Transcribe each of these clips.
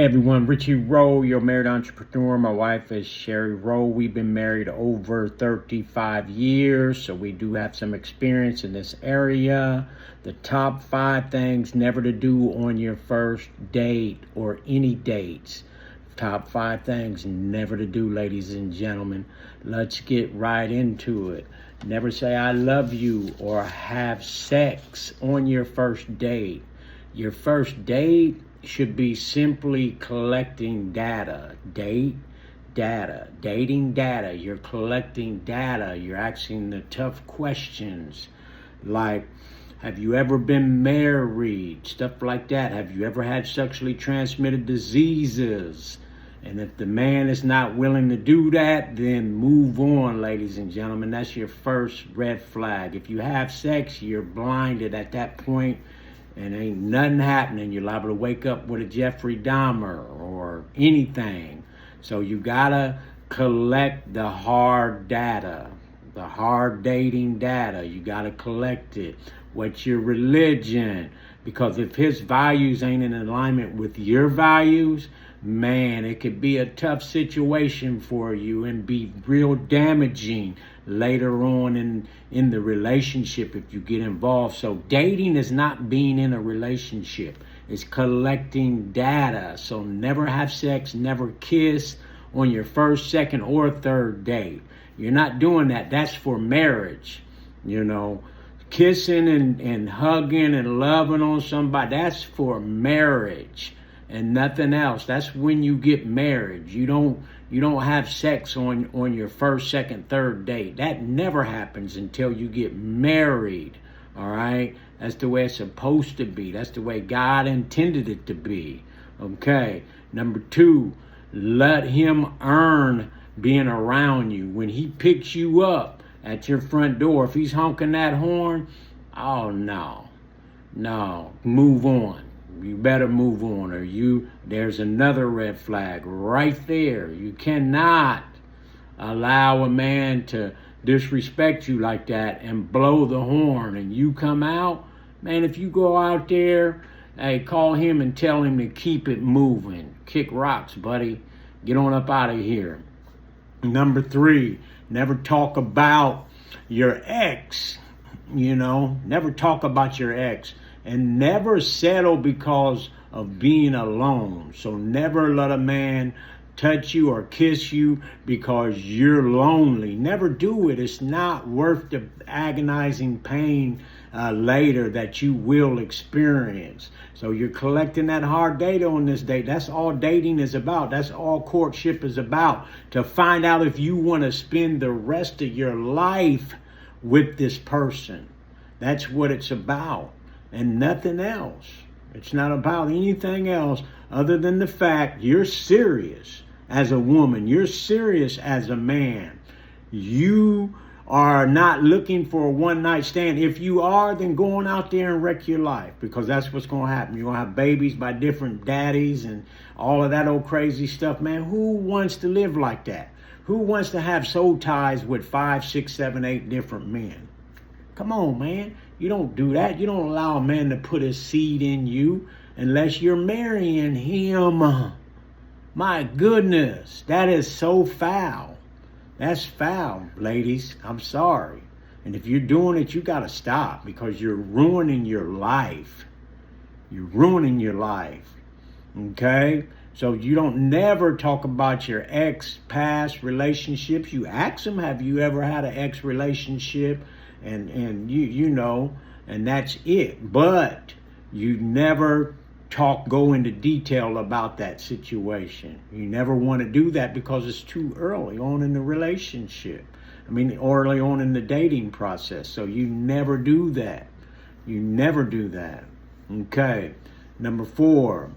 Hey everyone, Richie Roe, your married entrepreneur. My wife is Sherry Roe. We've been married over 35 years, so we do have some experience in this area. The top 5 things never to do on your first date or any dates. Top 5 things never to do, ladies and gentlemen. Let's get right into it. Never say I love you or have sex on your first date. Your first date should be simply collecting data. Dating data. You're collecting data. You're asking the tough questions like, have you ever been married? Stuff like that. Have you ever had sexually transmitted diseases? And if the man is not willing to do that, then move on, ladies and gentlemen. That's your first red flag. If you have sex, you're blinded at that point. And ain't nothing happening. You're liable to wake up with a Jeffrey Dahmer or anything. So you gotta collect the hard data, the hard dating data. You gotta collect it. What's your religion? Because if his values ain't in alignment with your values, man, it could be a tough situation for you and be real damaging later on in the relationship if you get involved. So dating is not being in a relationship. It's collecting data. So never have sex, never kiss on your first, second, or third date. You're not doing that. That's for marriage. You know, kissing and hugging and loving on somebody, that's for marriage and nothing else. That's when you get married. You don't have sex on your first, second, third date. That never happens until you get married. All right? That's the way it's supposed to be. That's the way God intended it to be. Okay. Number 2, let him earn being around you. When he picks you up at your front door, if he's honking that horn, oh no, move on. You better move on, or there's another red flag right there. You cannot allow a man to disrespect you like that and blow the horn and you come out. Man, if you go out there, hey, call him and tell him to keep it moving. Kick rocks, buddy. Get on up out of here. Number 3, never talk about your ex. Never talk about your ex. And never settle because of being alone. So never let a man touch you or kiss you because you're lonely. Never do it. It's not worth the agonizing pain later that you will experience. So you're collecting that hard data on this date. That's all dating is about. That's all courtship is about. To find out if you want to spend the rest of your life with this person. That's what it's about. And nothing else. It's not about anything else other than the fact you're serious as a woman. You're serious as a man. You are not looking for a one-night stand. If you are, then go on out there and wreck your life, because that's what's going to happen. You're going to have babies by different daddies and all of that old crazy stuff. Man, who wants to live like that? Who wants to have soul ties with 5, 6, 7, 8 different men? Come on, man. You don't do that. You don't allow a man to put his seed in you unless you're marrying him. My goodness, that is so foul. That's foul, ladies. I'm sorry. And if you're doing it, you got to stop, because you're ruining your life. You're ruining your life. Okay? So you don't never talk about your ex past relationships. You ask them, have you ever had an ex relationship? And you know, and that's it. But you never go into detail about that situation. You never want to do that because it's too early on in the relationship. Early on in the dating process. So you never do that. You never do that. Okay. Number 4,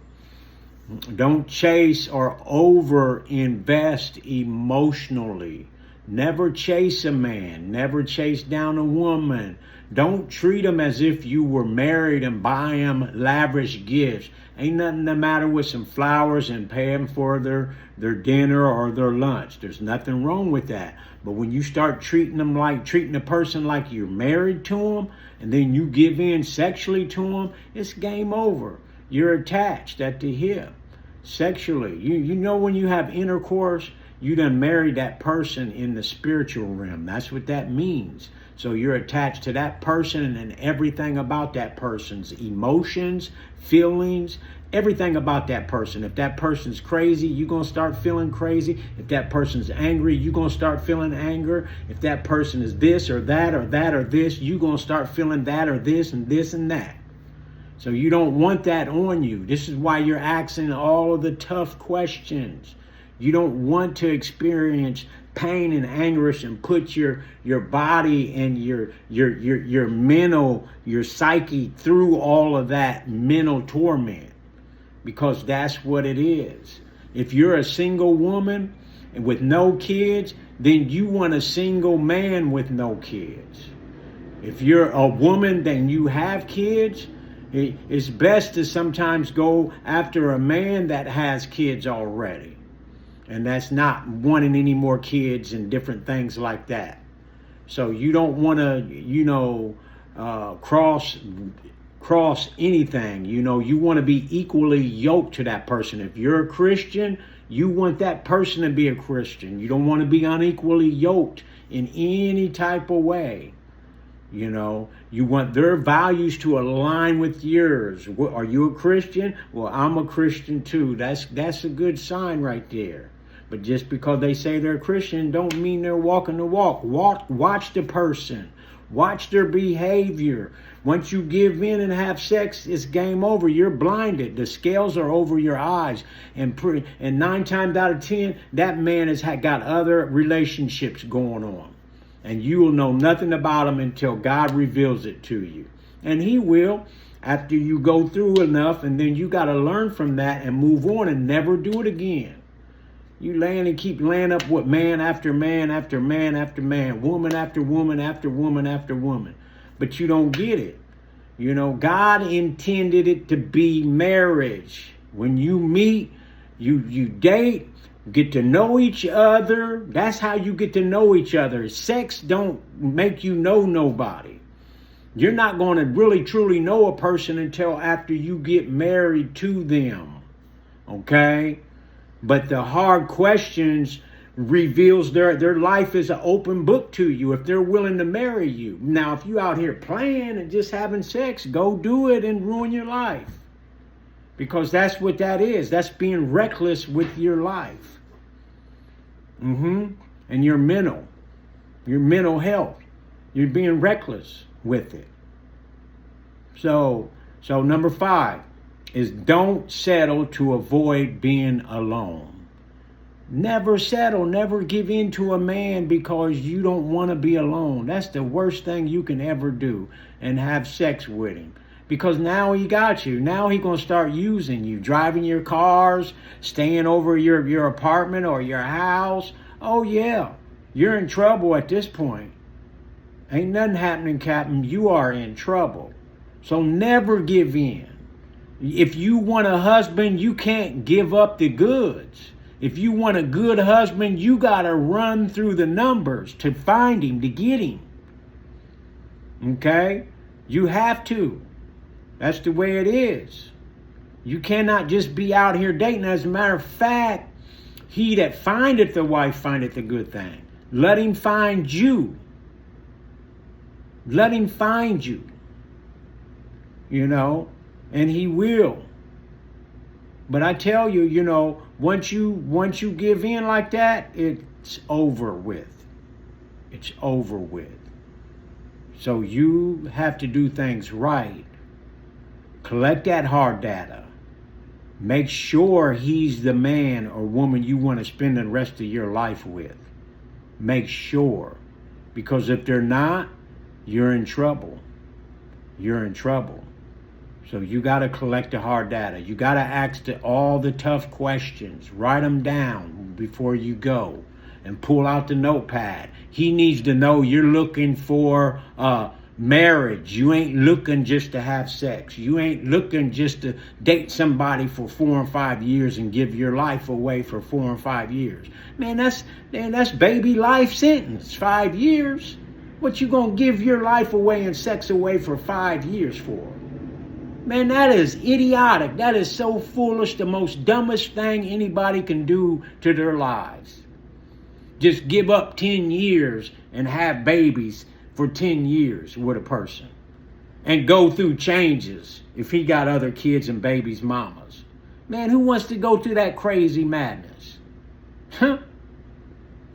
don't chase or over invest emotionally. Never chase a man. Never chase down a woman. Don't treat them as if you were married and buy them lavish gifts. Ain't nothing the matter with some flowers and pay them for their dinner or their lunch. There's nothing wrong with that. But when you start treating a person like you're married to them, and then you give in sexually to them, it's game over. You're attached at the hip. sexually. You know when you have intercourse, you done married that person in the spiritual realm. That's what that means. So you're attached to that person and everything about that person's emotions, feelings, everything about that person. If that person's crazy, you're going to start feeling crazy. If that person's angry, you're going to start feeling anger. If that person is this or that or that or this, you're going to start feeling that or this and this and that. So you don't want that on you. This is why you're asking all of the tough questions. You don't want to experience pain and anguish and put your body and your mental, your psyche through all of that mental torment, because that's what it is. If you're a single woman with no kids, then you want a single man with no kids. If you're a woman, then you have kids. It's best to sometimes go after a man that has kids already, and that's not wanting any more kids and different things like that. So you don't want to, cross anything. You want to be equally yoked to that person. If you're a Christian, you want that person to be a Christian. You don't want to be unequally yoked in any type of way. You want their values to align with yours. Are you a Christian? Well, I'm a Christian too. That's a good sign right there. But just because they say they're Christian don't mean they're walking the walk. Watch the person. Watch their behavior. Once you give in and have sex, it's game over. You're blinded. The scales are over your eyes. And 9 times out of 10, that man has got other relationships going on. And you will know nothing about him until God reveals it to you. And he will, after you go through enough, and then you got to learn from that and move on and never do it again. You keep laying up with man after man after man after man, woman after woman after woman after woman. But you don't get it. God intended it to be marriage. When you meet, you date, get to know each other. That's how you get to know each other. Sex don't make you know nobody. You're not going to really truly know a person until after you get married to them. Okay? But the hard questions reveals their life is an open book to you if they're willing to marry you. Now, if you out here playing and just having sex, go do it and ruin your life. Because that's what that is. That's being reckless with your life. And your mental health. You're being reckless with it. So number 5 is don't settle to avoid being alone. Never settle, never give in to a man because you don't want to be alone. That's the worst thing you can ever do, and have sex with him. Because now he got you. Now he going to start using you, driving your cars, staying over your apartment or your house. Oh yeah, you're in trouble at this point. Ain't nothing happening, Captain. You are in trouble. So never give in. If you want a husband, you can't give up the goods. If you want a good husband, you got to run through the numbers to find him, to get him. Okay? You have to. That's the way it is. You cannot just be out here dating. As a matter of fact, he that findeth the wife findeth a good thing. Let him find you. Let him find you. And he will. But I tell you, once you give in like that, it's over with. It's over with. So you have to do things right. Collect that hard data. Make sure he's the man or woman you want to spend the rest of your life with. Make sure. Because if they're not, you're in trouble. You're in trouble. So you got to collect the hard data. You got to ask all the tough questions. Write them down before you go. And pull out the notepad. He needs to know you're looking for marriage. You ain't looking just to have sex. You ain't looking just to date somebody for 4 and 5 years and give your life away for 4 and 5 years. Man, that's baby life sentence. 5 years. What you gonna give your life away and sex away for 5 years for? Man, that is idiotic. That is so foolish. The most dumbest thing anybody can do to their lives. Just give up 10 years and have babies for 10 years with a person. And go through changes if he got other kids and babies' mamas. Man, who wants to go through that crazy madness? Huh?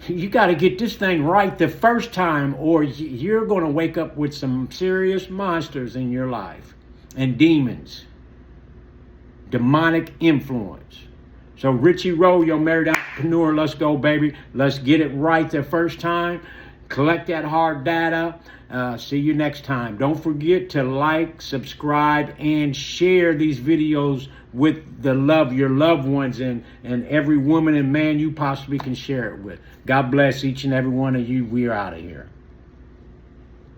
You got to get this thing right the first time, or you're going to wake up with some serious monsters in your life. And demons. Demonic influence. So Richie Roe, your married entrepreneur, let's go, baby. Let's get it right the first time. Collect that hard data. See you next time. Don't forget to like, subscribe, and share these videos with your loved ones and every woman and man you possibly can share it with. God bless each and every one of you. We are out of here.